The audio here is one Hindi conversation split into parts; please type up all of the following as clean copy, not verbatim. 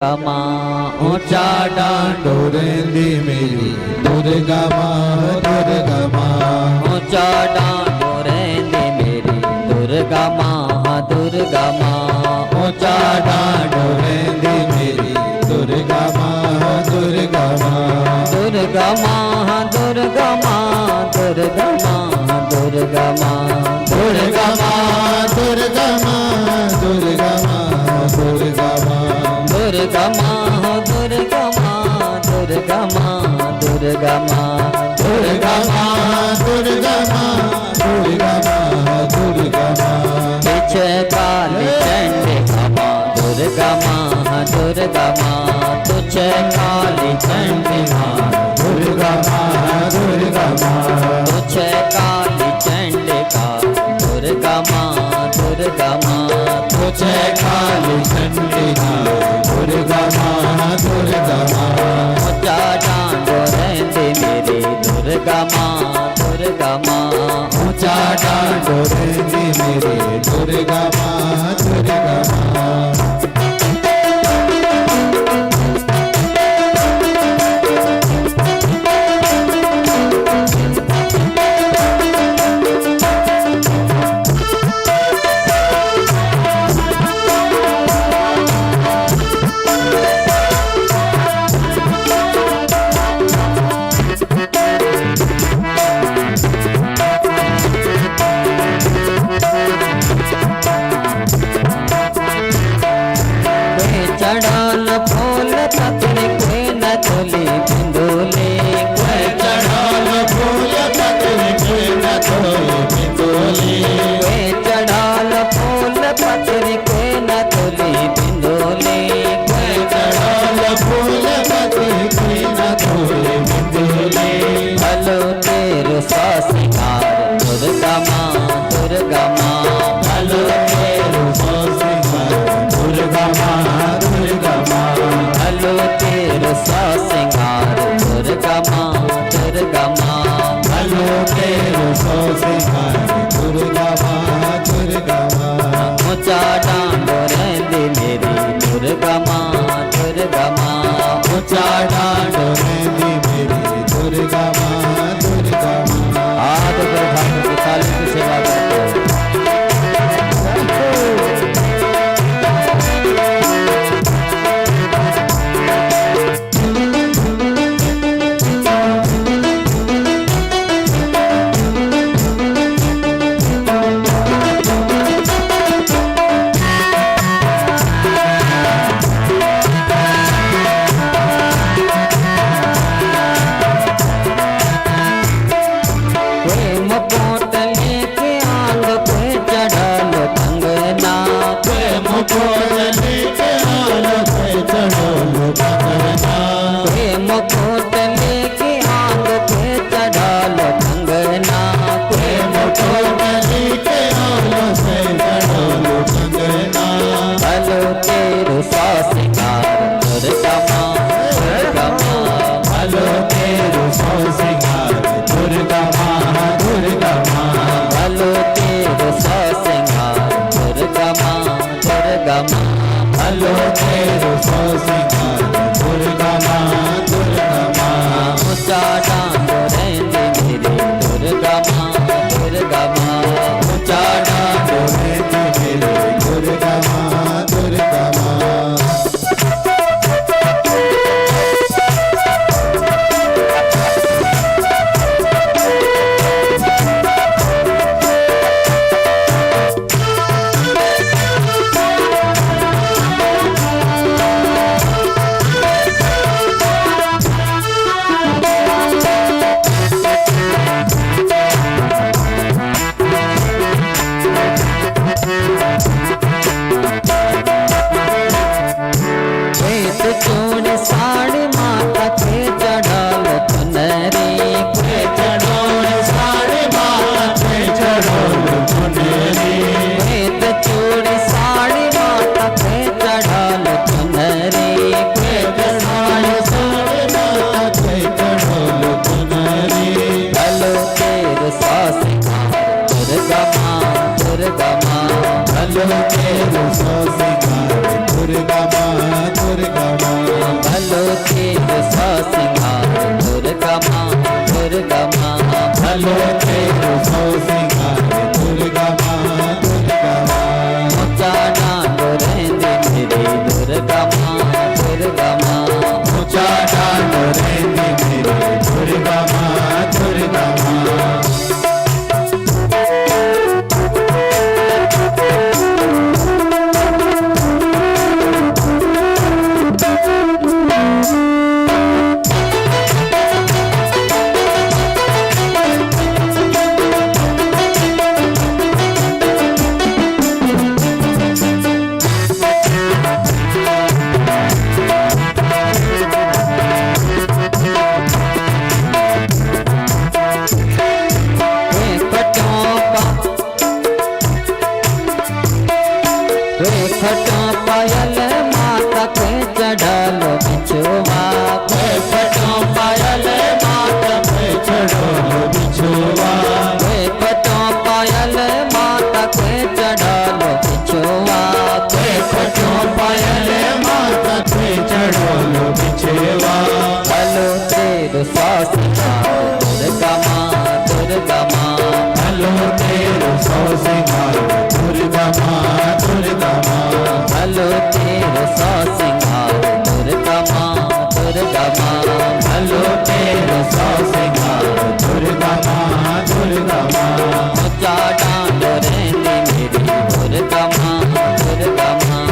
माँ ऊंचा डांडो रेंदी मेरी दुर्गा माँ ऊंचा डांडो रेंदी मेरी दुर्गा माँ ऊंचा डांडो रेंदी मेरी दुर्गा माँ दुर्गा माँ दुर्गा माँ दुर्गा माँ दुर्गा माँ दुर्गा माँ दुर्गा माँ दुर्गा माँ दुर्गा माँ दुर्गा माँ दुर्गा माँ दुर्गा माँ दुर्गा माँ दुर्गा माँ दुर्गा माँ दुर्गा माँ दुर्गा माँ दुर्गा माँ पीछे काली चंडिका माँ दुर्गा माँ दुर्गा माँ तुझे काली चंडिका दुर्गा माँ दुर्गा माँ तुझे काली चंडिका दुर्गा माँ दुर्गा माँ तुझे काली चंडिका दुर्गा माँ दुर्गा माँ ऊंचा डांडो रेंदी मेरी दुर्गा माँ दुर्गा माँ ऊंचा डांडो रेंदी मेरी दुर्गा माँ दुर्गा माँ चढ़ाल फूल पकड़ के नथुली बिंदुली चढ़ाल फूल पकड़ के नथुली बिंदुली चढ़ाल फूल पकड़ के नथुली बिंदुली चढ़ाल फूल पकड़ के नथुली बिंदुली भलो तेरो सासिकार दुर्गा माँ दुर्गा माँ भलो तेरो सासिकार दुर्गा माँ दुर्गा माँ भलो तेरो सिंगार दुर्गा माँ दुर्गा माँ भलो तेरो सिंगार दुर्गा माँ दुर्गा माँ ऊंचा डांडो रेंदी मेरी दुर्गा माँ दुर्गा माँ ऊंचा डांडो रेंदी मेरी दुर्गा माँ दुर्गा माँ हाथ पर ठाकुर की थाली की सेवा करते हैं। भलो तेरो सिंगार दुर्गा माँ दुर्गा माँ ऊंचा डांडो रेंदी मेरी दुर्गा माँ दुर्गा माँ ऊंचा डांडो रेंदी मेरी दुर्गा माँ दुर्गा माँ दुर्गा माँ भलो तेरो सौ सिंगार दुर्गा माँ दुर्गा माँ भलो तेरो सौ सिंगार दुर्गा माँ दुर्गा माँ ऊंचा डांड रहंदी मेरी दुर्गा माँ दुर्गा माँ ऊंचा डांड रहंदी मेरी दुर्गा माँ दुर्गा माँ फटो पायल माता के चढ़ालो बिछुआ फटो पायल माता पे चढ़ो बिछुआ फटो पायल माता के चढ़ालो बिछुआ फटो पायल माता पे चढ़ो बिछुआ भलो तेरो सौ सिंगार दुर्गा माँ दुर्गा माँ भलो तेरो सौ सिंगार दुर्गा माँ दुर्गा माँ भलो तेरो सौ सिंगार दुर्गा माँ दुर्गा माँ भलो तेरो सौ सिंगार दुर्गा माँ दुर्गा माँ ऊंचा डांड रहंदी मेरी दुर्गा माँ दुर्गा माँ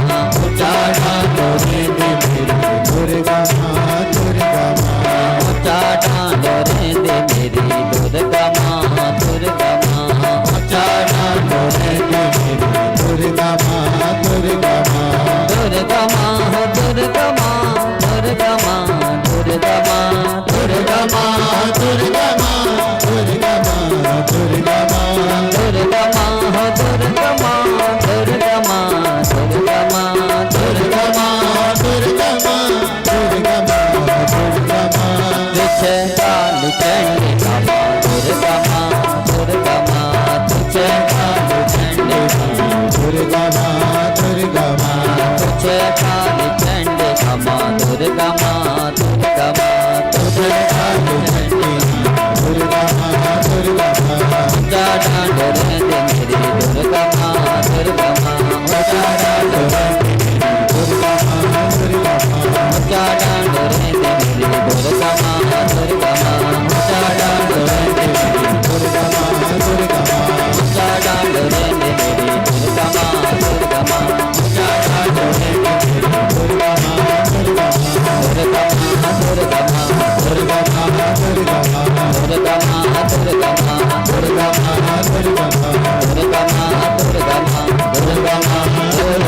ऊंचा डांड रहंदी मेरी दुर्गा माँ दुर्गा माँ ऊंचा डांड रहंदी मेरी दुर्गा माँ दुर्गा माँ ऊंचा डांड रहंदी मेरी दुर्गा माँ दुर्गा माँ दुर्गा माँ दुर्गा माँ दुर्गा माँ दुर्गा माँ दुर्गा माँ दुर्गा माँ दुर्गा माँ दुर्गा माँ दुर्गा माँ दुर्गा माँ दुर्गा माँ दुर्गा माँ दुर्गा माँ दुर्गा माँ दुर्गा माँ दुर्गा माँ तुझे काली चंडी बाबा दुर्गा माँ दुर्गा माँ तुझे काली चंडी दुर्गा माँ दुर्गा माँ तुझे काली चंडी बाबा दुर्गा माँ दुर्गा माँ तुझे काली चंडी दुर्गा माँ दुर्गा माँ ऊंचा डांड रहंदी मेरी दुर्गा माँ दुर्गा माँ ऊंचा डांड दुर्गा माँ दुर्गा माँ ऊंचा डांड रहंदी मेरी दुर्गा माँ दुर्गा माँ ऊंचा डांड रहंदी मेरी दुर्गा माँ दुर्गा माँ ऊंचा डांड रहंदी मेरी दुर्गा माँ दुर्गा माँ ऊंचा डांड रहंदी मेरी दुर्गा माँ दुर्गा माँ दुर्गा माँ दुर्गा माँ दुर्गा माँ दुर्गा माँ दुर्गा माँ दुर्गा माँ दुर्गा माँ दुर्गा माँ दुर्गा माँ दुर्गा माँ दुर्गा माँ दुर्गा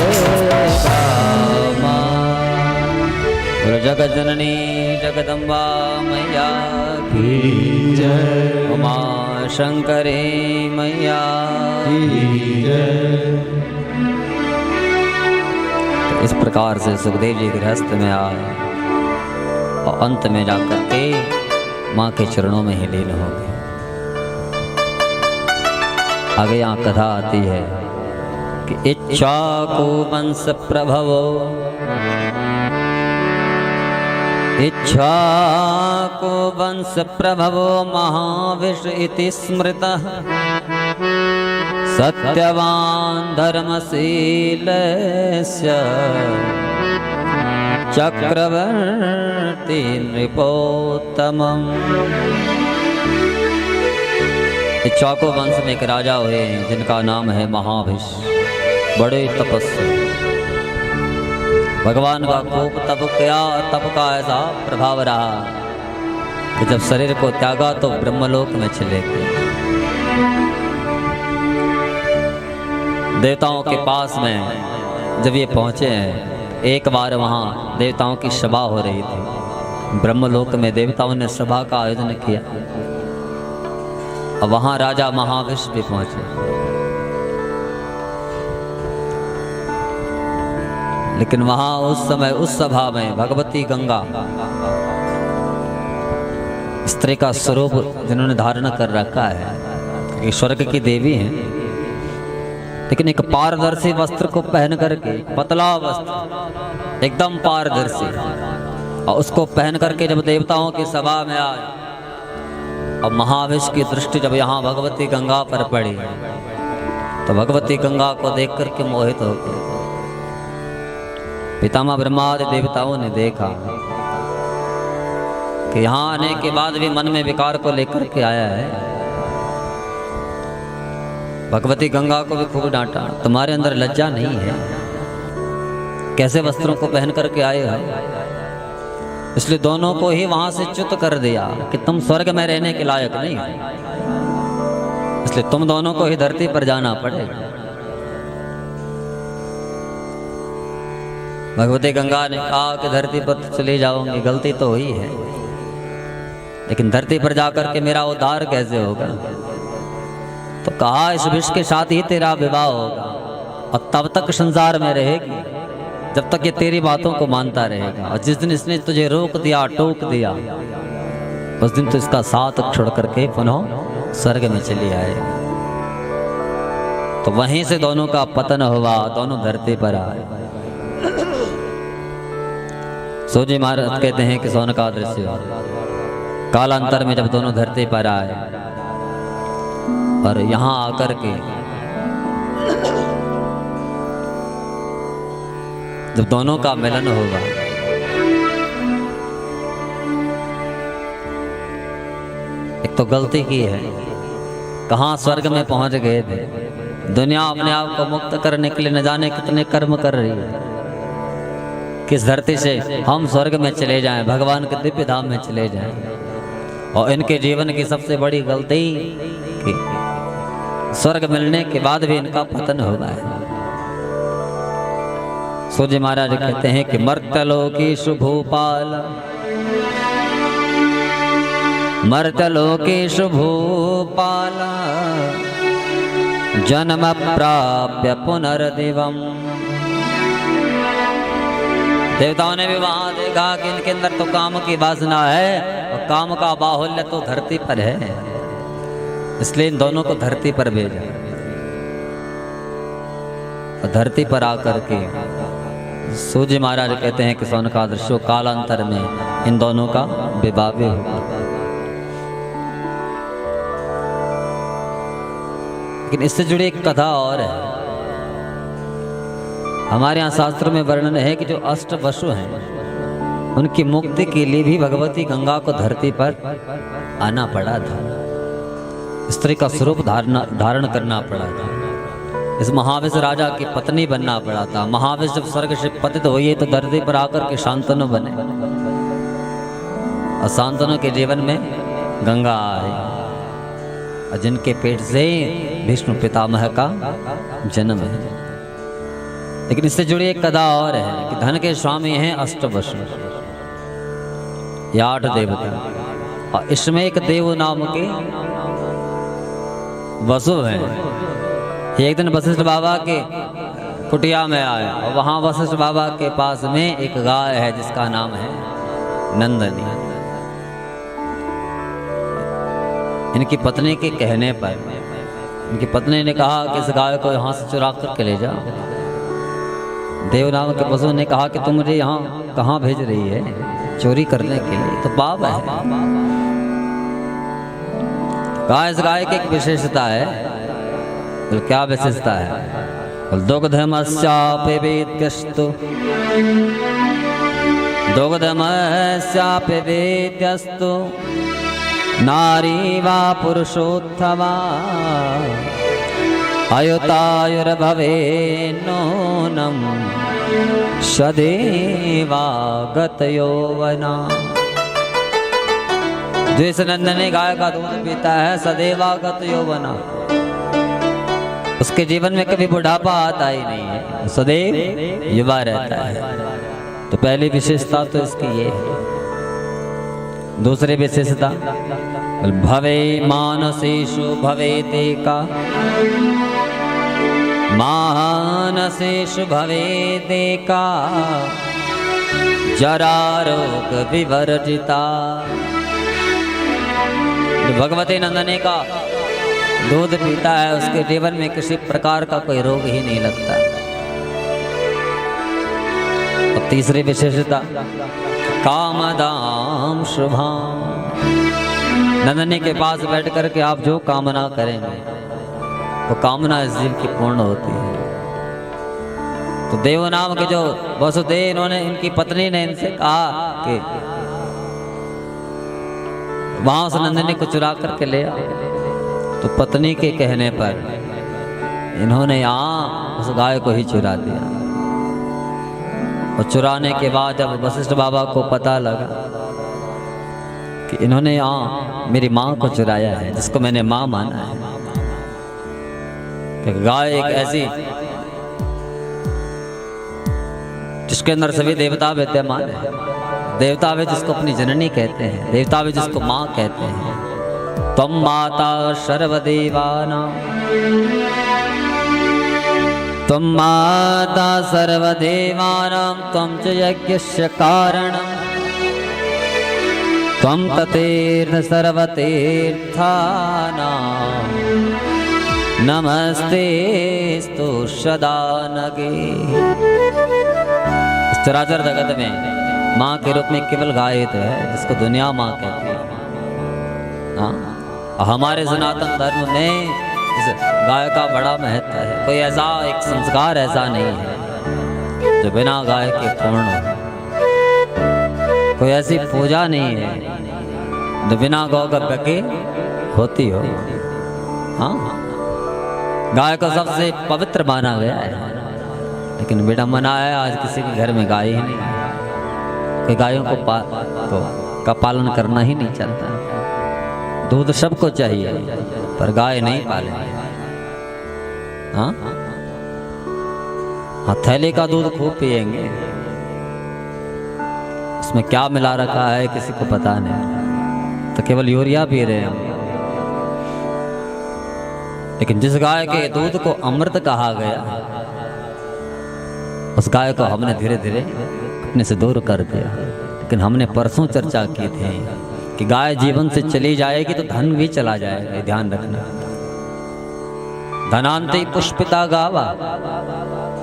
माँ बोलो जगत जननी जगदम्बा मैया की जय उमा शंकरे मैया की जय इस प्रकार से सुखदेव जी गृहस्थ में आए और अंत में जाकर के माँ के चरणों में ही लीन हो गए। आगे यहाँ कथा आती है कि इच्छा को वंश प्रभवो इच्छा को वंश प्रभवो महाविष इति स्मृतः सत्यवान धर्मशीलस्य चक्रवर्ती नृपोत्तमम्। इक्ष्वाकु वंश में एक राजा हुए हैं जिनका नाम है महाभिष। बड़े तपस्वी, भगवान का खूब तप किया। तप का ऐसा प्रभाव रहा कि जब शरीर को त्यागा तो ब्रह्मलोक में चले गए। देवताओं के पास में जब ये पहुंचे हैं, एक बार वहाँ देवताओं की सभा हो रही थी। ब्रह्मलोक में देवताओं ने सभा का आयोजन किया और वहाँ राजा महाविष भी पहुंचे। लेकिन वहाँ उस समय उस सभा में भगवती गंगा स्त्री का स्वरूप जिन्होंने धारण कर रखा है, कि स्वर्ग की देवी हैं, लेकिन एक पारदर्शी वस्त्र को पहन करके, पतला वस्त्र एकदम पारदर्शी, और उसको पहन करके जब देवताओं की सभा में आए और महाविष की दृष्टि जब यहाँ भगवती गंगा पर पड़ी तो भगवती गंगा को देख करके मोहित हो गए। पितामह ब्रह्मादि देवताओं ने देखा कि यहाँ आने के बाद भी मन में विकार को लेकर के आया है। भगवती गंगा को भी खूब डांटा, तुम्हारे अंदर लज्जा नहीं है, कैसे वस्त्रों को पहन करके आए हो। इसलिए दोनों को ही वहां से च्युत कर दिया कि तुम स्वर्ग में रहने के लायक नहीं हो, इसलिए तुम दोनों को ही धरती पर जाना पड़ेगा। भगवती गंगा ने कहा कि धरती पर चले जाओगे, गलती तो हुई है, लेकिन धरती पर जाकर के मेरा उद्धार कैसे होगा। तो कहा इस विष के साथ ही तेरा विवाह होगा और तब तक संसार में रहेगी जब तक ये तेरी बातों को मानता रहेगा, और जिस दिन इसने तुझे रोक दिया, टोक दिया, उस दिन तो इसका साथ छोड़ करके पुनः स्वर्ग में चली आएगी। तो वहीं से दोनों का पतन हुआ, दोनों धरती पर आए। सोजी महाराज कहते हैं कि सोन का दृश्य कालांतर में जब दोनों धरती पर आए और यहाँ आकर के जब दोनों का मिलन होगा, एक तो गलती की है, कहाँ स्वर्ग में पहुंच गए थे। दुनिया अपने आप को मुक्त करने के लिए न जाने कितने कर्म कर रही है। किस धरती से हम स्वर्ग में चले जाएं, भगवान के दिव्य धाम में चले जाएं, और इनके जीवन की सबसे बड़ी गलती कि स्वर्ग मिलने के बाद भी इनका पतन हो गया है। सूर्य महाराज कहते हैं कि मर्त्यलोकेषु भूपाल, मर्त्यलोकेषु भूपाल जन्म प्राप्य पुनर्दिवम। देवताओं ने भी वहां देखा कि इनके अंदर तो काम की वासना है और काम का बाहुल्य तो धरती पर है, इसलिए इन दोनों को धरती पर भेजा। और धरती पर आकर के सूर्य महाराज कहते हैं कि सोनकादृश्यो कालांतर में इन दोनों का विवाह भी हुआ। लेकिन इससे जुड़ी एक कथा और है। हमारे यहाँ शास्त्र में वर्णन है कि जो अष्ट वसु हैं उनकी मुक्ति के लिए भी भगवती गंगा को धरती पर आना पड़ा था, स्त्री का स्वरूप धारण करना पड़ा था, इस महाविष राजा की पत्नी बनना पड़ा था। महाविष जब स्वर्ग से पतित हुई तो धरती पर आकर के शांतनु बने, और शांतनु के जीवन में गंगा आई, और जिनके पेट से विष्णु पितामह का जन्म है। लेकिन इससे जुड़ी एक कथा और है कि धन के स्वामी हैं अष्टवसु, ये 8 देवता, और इसमें एक देव नाम के वसु हैं। एक दिन वशिष्ठ बाबा के कुटिया में आए और वहां वशिष्ठ बाबा के पास में एक गाय है जिसका नाम है नंदनी। इनकी पत्नी के कहने पर इनकी पत्नी ने कहा कि इस गाय को यहाँ से चुरा करके ले जाओ। देवनाम के वसु ने कहा कि तुम मुझे यहाँ कहाँ भेज रही है चोरी करने के लिए, तो पाप है। कहा इस गाय की एक विशेषता है। तो क्या विशेषता है? दुग्धमस्यापि वेद्यस्तु, दुग्धमस्यापि वेद्यस्तु नारी वा पुरुषोत्तमा अयुतायुर्भवे नूनं सदैवागत यौवना। जिस नंदनी गाय का दूध पीता है सदैवागत यौवना, उसके जीवन में कभी बुढ़ापा आता ही नहीं है, सदैव युवा रहता है। तो पहली विशेषता तो इसकी ये है। दूसरी विशेषता भवे मानसेषु भवेदेका, मानसेषु भवेदेका जरारोग विवर्जिता। भगवती नंदनी का दूध पीता है उसके जीवन में किसी प्रकार का कोई रोग ही नहीं लगता। और तीसरी विशेषता कामदाम शुभाम, नंदनी के पास बैठ कर के आप जो कामना करेंगे वो कामना इस जीव की पूर्ण होती है। तो देव नाम के जो वसुदेव, इन्होंने, इनकी पत्नी ने इनसे कहा कि वहां से नंदिनी को चुरा करके ले आओ। तो पत्नी के कहने पर इन्होंने यहाँ उस गाय को ही चुरा दिया। और चुराने के बाद जब वशिष्ठ बाबा को पता लगा कि इन्होंने यहाँ मेरी माँ को चुराया है, जिसको मैंने माँ माना है, कि गाय एक ऐसी जिसके अंदर सभी देवता विद्यमान है। देवता वे जिसको अपनी जननी कहते हैं, देवता वे जिसको माँ कहते हैं। त्वं माता सर्वदेवानां, त्वं माता सर्वदेवानां, त्वं च यज्ञस्य कारणं, त्वं ततीर्थ सर्वतीर्थानां, नमस्तेस्तु सदा नगे। इस चराचर जगत में माँ के रूप में केवल गाय तो है जिसको दुनिया माँ कहती है। हाँ, हमारे सनातन धर्म में इस गाय का बड़ा महत्व है। कोई ऐसा एक संस्कार ऐसा नहीं है जो बिना गाय के पूर्ण हो। कोई ऐसी पूजा नहीं है जो बिना गौगव्य के होती हो। हाँ, गाय को सबसे पवित्र माना गया है, लेकिन विडम्बना है आज किसी के घर में गाय ही नहीं है। कोई गायों को का पालन करना ही नहीं चलता। दूध सबको चाहिए पर गाय नहीं पाले। हाँ, थैले का दूध खूब पिएंगे, उसमें क्या मिला रखा है किसी को पता नहीं, तो केवल यूरिया पी रहे हैं। लेकिन जिस गाय के दूध को अमृत कहा गया, उस गाय को हमने धीरे धीरे अपने से दूर कर दिया। लेकिन हमने परसों चर्चा की थी कि गाय जीवन से चली जाएगी तो धन भी चला जाएगा, ध्यान रखना। धनांते पुष्पिता गावा,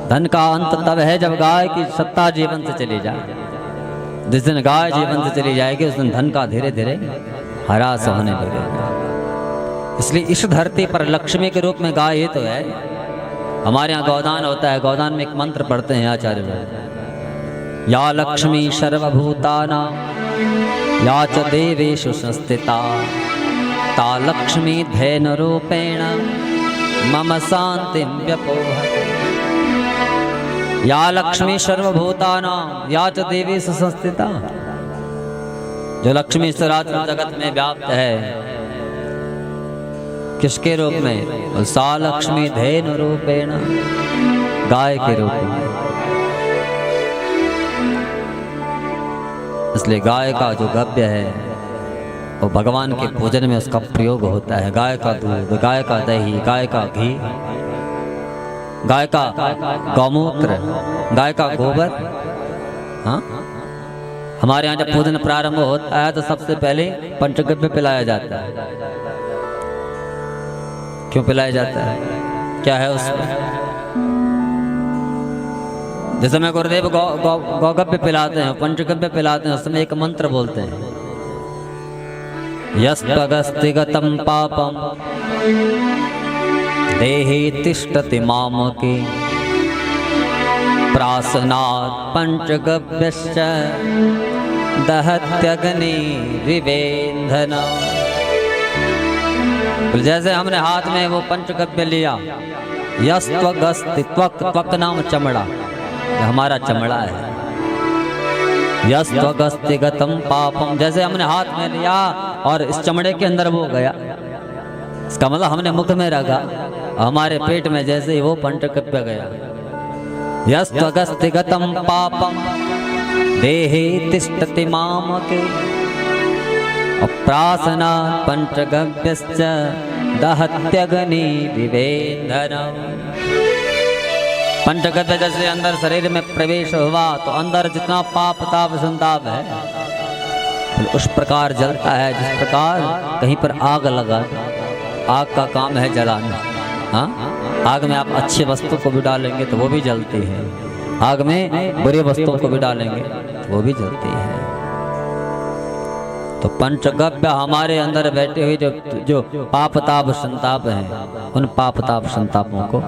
धन का अंत तब है जब गाय की सत्ता जीवन से चली जाए। जिस दिन गाय जीवन से चली जाएगी उस दिन धन का धीरे धीरे ह्रास होने लगेगा। इसलिए इस धरती पर लक्ष्मी के रूप में गाय ही तो है। हमारे यहाँ गौदान होता है, गौदान में एक मंत्र पढ़ते हैं आचार्य लोग, या लक्ष्मी सर्वभूतानां या च देवेषु संस्थिता, ता लक्ष्मी धैर्य रूपेण मम शांतिं व्यपोहते। या लक्ष्मी सर्वभूतानां या च देवेषु संस्थिता, जो लक्ष्मी चराचर जगत में व्याप्त है, किसके रूप में? सा लक्ष्मी धैर्य रूपेण, गाय के रूप में। इसलिए गाय का जो गव्य है वो भगवान के पूजन में उसका प्रयोग होता है। गाय का दूध, गाय का दही, गाय का घी, गाय का गौमूत्र, गाय का गोबर। हाँ, हमारे यहाँ जब पूजन प्रारंभ होता है तो सबसे पहले पंचगव्य पिलाया जाता है। क्यों पिलाया जाता है? क्या है उसमें? जैसे मैं गुरुदेव गौगव्य पिलाते हैं, पंचगव्य पिलाते हैं, उसमें एक मंत्र बोलते हैं, यस्त्वगस्तिगतं पापम देहि तिष्ठति मामके, प्रासनात् पंचगव्यश्च दहत्यग्निरिवेन्धना। जैसे हमने हाथ में वो पंचगव्य लिया, यस्त्वगस्ति, त्वक, त्वक नाम चमड़ा, हमारा चमड़ा है। यस्त्वगस्तिगतं पापम, जैसे हमने हाथ में लिया और इस चमड़े के अंदर वो गया, इसका मतलब हमने मुख में रखा, हमारे पेट में जैसे ही वो पंचगव्य गया। यस्त्वगस्तिगतं पापम देहि तिष्ठति मामके, प्रासनात् पंचगव्यश्च दहत्यग्निरिवेन्धना। पंचगव्य जैसे अंदर शरीर में प्रवेश हुआ तो अंदर जितना पाप ताप संताप है उस प्रकार जलता है, जिस प्रकार कहीं पर आग लगा आग का काम है जलाना। हाँ, आग में आप अच्छी वस्तु को भी डालेंगे तो वो भी जलती है, आग में बुरी वस्तुओं को भी डालेंगे तो वो भी जलती है। तो पंचगव्य हमारे अंदर बैठे हुए जो पाप ताप संताप हैं, उन पाप ताप संतापों को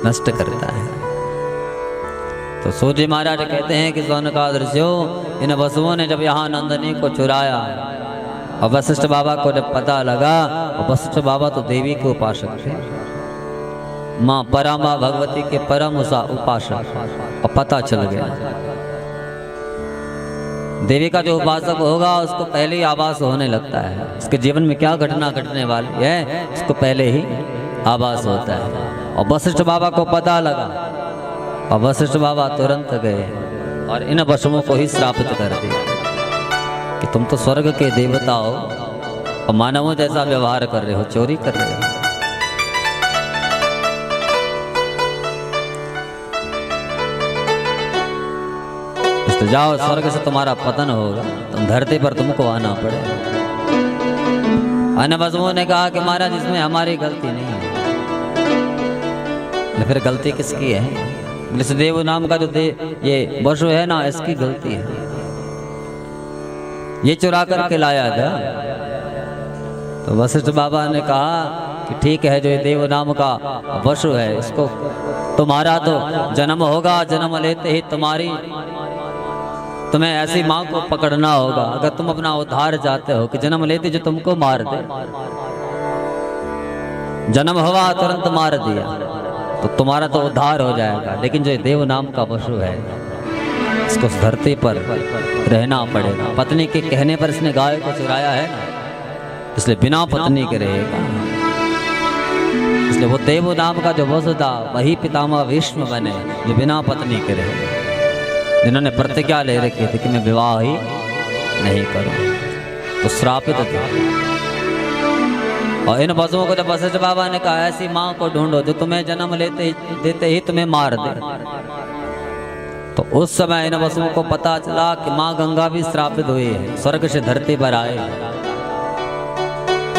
नष्ट करता है। तो सूर्य महाराज कहते हैं कि सौनकादृश्यो, इन वसुओं ने जब यहाँ नंदिनी को चुराया और वशिष्ठ बाबा को जब पता लगा, और वशिष्ठ बाबा तो देवी के उपासक थे, माँ परमा भगवती के परम उपासक, और पता चल गया देवी का जो उपासक होगा उसको पहले ही आभास होने लगता है, उसके जीवन में क्या घटना घटने वाली है उसको पहले ही आभास होता है। और वशिष्ठ बाबा को पता लगा और वशिष्ठ बाबा तुरंत गए और इन वसुओं को ही श्रापित कर दिया कि तुम तो स्वर्ग के देवता हो और मानवों जैसा व्यवहार कर रहे हो, चोरी कर रहे हो। तो जाओ, स्वर्ग से तुम्हारा पतन होगा, तुम धरती पर तुमको आना पड़ेगा। अन्य वसुओं ने कहा कि महाराज इसमें हमारी गलती नहीं है। फिर गलती किसकी है? इस देव नाम का जो ये वसु है ना, इसकी गलती है, ये चुरा करके लाया था। तो वशिष्ठ बाबा ने कहा कि ठीक है, जो ये देव नाम का वसु है, इसको तुम्हारा तो जन्म होगा, जन्म लेते ही तुम्हें ऐसी माँ को पकड़ना होगा। अगर तुम अपना उद्धार चाहते हो कि जन्म लेते जो तुमको मार दे, जन्म हुआ तुरंत मार दिया तो तुम्हारा तो उद्धार हो जाएगा। लेकिन जो देव नाम का पशु है, इसको उस धरती पर रहना पड़ेगा। पत्नी के कहने पर इसने गाय को चुराया है ना, इसलिए बिना पत्नी के रहेगा। इसलिए वो देव नाम का जो वसु था, वही पितामह भीष्म बने जो बिना पत्नी के रहे, जिन्होंने प्रतिज्ञा ले रखी थी कि मैं विवाह ही नहीं करूं, तो श्रापित थे। और इन वसुओं को जब वशिष्ठ बाबा ने कहा ऐसी माँ को ढूंढो जो तुम्हें जन्म देते ही तुम्हें मार दे, तो उस समय इन वसुओं को पता चला कि माँ गंगा भी श्रापित हुई है, स्वर्ग से धरती पर आए,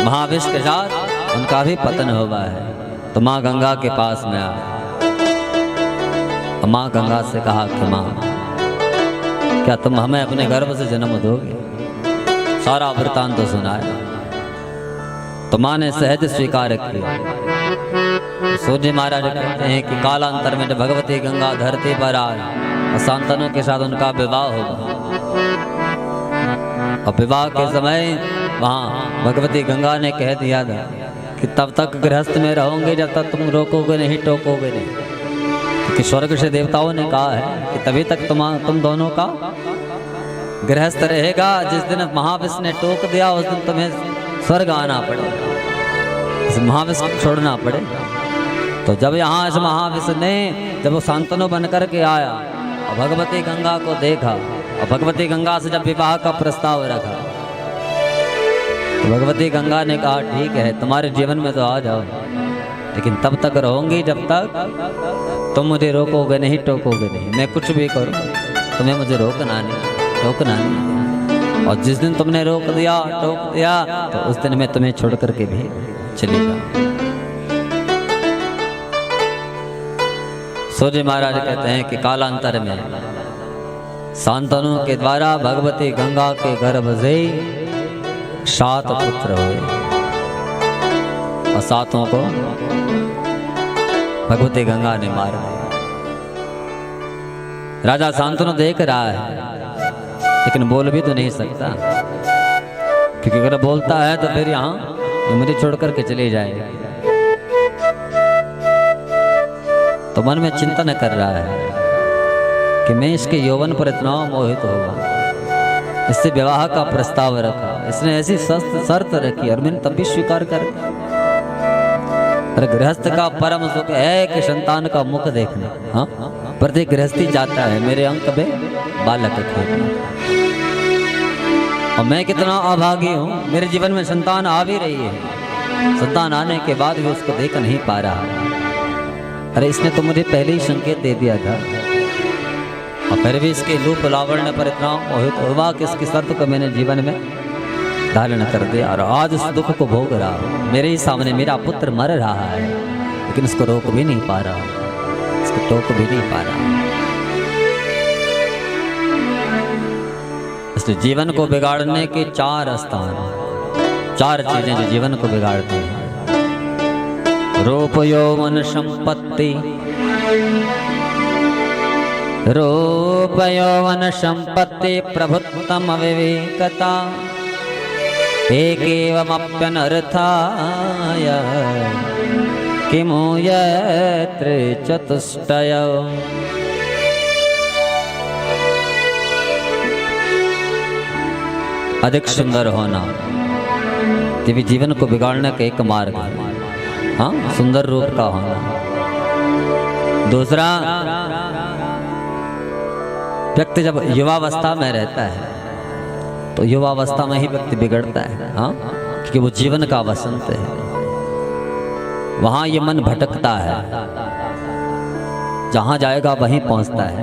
महाविष्णु के साथ उनका भी पतन हुआ है। तो माँ गंगा के पास में आए, माँ गंगा से कहा कि माँ, क्या तुम हमें अपने गर्भ से जन्म दोगे? सारा वृतांत तो सुनाया। तो माँ ने सहज स्वीकार किया। सूर्य महाराज कहते हैं कि कालांतर में जब भगवती गंगा धरती पर आए और शांतनु के साथ उनका विवाह होगा, और विवाह के समय वहाँ भगवती गंगा ने कह दिया था कि तब तक गृहस्थ में रहोगे जब तक तुम रोकोगे नहीं, टोकोगे नहीं, क्योंकि स्वर्ग से देवताओं ने कहा है कि तभी तक तुम दोनों का गृहस्थ रहेगा। जिस दिन महाविष्णु ने टोक दिया उस दिन तुम्हें स्वर्ग आना पड़ेगा, इस महाविष्णु को छोड़ना पड़ेगा। तो जब यहाँ इस महाविष्णु ने जब वो शांतनु बन करके आया और भगवती गंगा को देखा, और भगवती गंगा से जब विवाह का प्रस्ताव रखा, तो भगवती गंगा ने कहा ठीक है, तुम्हारे जीवन में तो आ जाओ, लेकिन तब तक रहूंगी जब तक तुम मुझे रोकोगे नहीं, टोकोगे नहीं। मैं कुछ भी करूँ तुम्हें मुझे रोकना नहीं। और जिस दिन तुमने रोक दिया, टोक दिया, तो उस दिन मैं तुम्हें छोड़ करके भी चली जाऊं। सूर्य महाराज कहते हैं कि कालांतर में शांतनु के द्वारा भगवती गंगा के गर्भ से 7 पुत्र हुए, और 7 को भगवती गंगा ने मार दिया। राजा शांतनु देख रहा है, लेकिन बोल भी तो नहीं सकता, क्योंकि अगर बोलता है तो फिर यहाँ मुझे छोड़ करके चले जाएगा। तो मन में चिंतन कर रहा है कि मैं इसके यौवन पर इतना मोहित हुआ, इससे विवाह का प्रस्ताव रखा, इसने ऐसी शर्त रखी और मैंने तब भी स्वीकार कर दिया। अरे गृहस्थ का परम सुख है कि संतान का मुख देखना। हाँ, प्रति गृहस्थी जाता है मेरे अंक में बालक खेलना, और मैं कितना अभागी हूँ, मेरे जीवन में संतान आ भी रही है, संतान आने के बाद भी उसको देख नहीं पा रहा। अरे इसने तो मुझे पहले ही संकेत दे दिया था, और फिर भी इसके रूप लावण्य पर इतना मोहित हुआ कि इसकी शर्त को मैंने जीवन में धारण कर दिया और आज उस दुख को भोग रहा हूं। मेरे ही सामने मेरा पुत्र मर रहा है, लेकिन उसको रोक भी नहीं पा रहा, उसको टोक भी नहीं पा रहा। इसलिए जीवन को बिगाड़ने के चार स्थान, चार चीजें जो जीवन को बिगाड़ती हैं। रूप यौवन संपत्ति, रूप यौवन संपत्ति प्रभुत्तम विवेकता, एकेवमप्यनर्थाय किमु यत्र चतुष्टय। अधिक सुंदर होना ये भी जीवन को बिगाड़ने का एक मार्ग है। हाँ, सुंदर रूप का होना। दूसरा, व्यक्ति जब युवावस्था में रहता है तो युवावस्था में ही व्यक्ति बिगड़ता है। हाँ, क्योंकि वो जीवन का वसंत है, वहां ये मन भटकता है, जहां जाएगा वहीं पहुंचता है।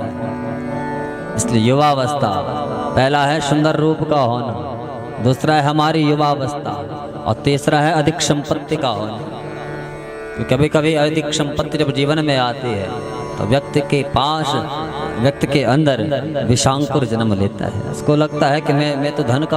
इसलिए युवावस्था पहला है सुंदर रूप का होना, दूसरा है हमारी युवावस्था, और तीसरा है अधिक संपत्ति का होना। तो कभी कभी अधिक संपत्ति जब जीवन में आती है तो व्यक्ति के पास, व्यक्ति के अंदर विषांकुर जन्म लेता है। उसको लगता है कि मैं तो धन का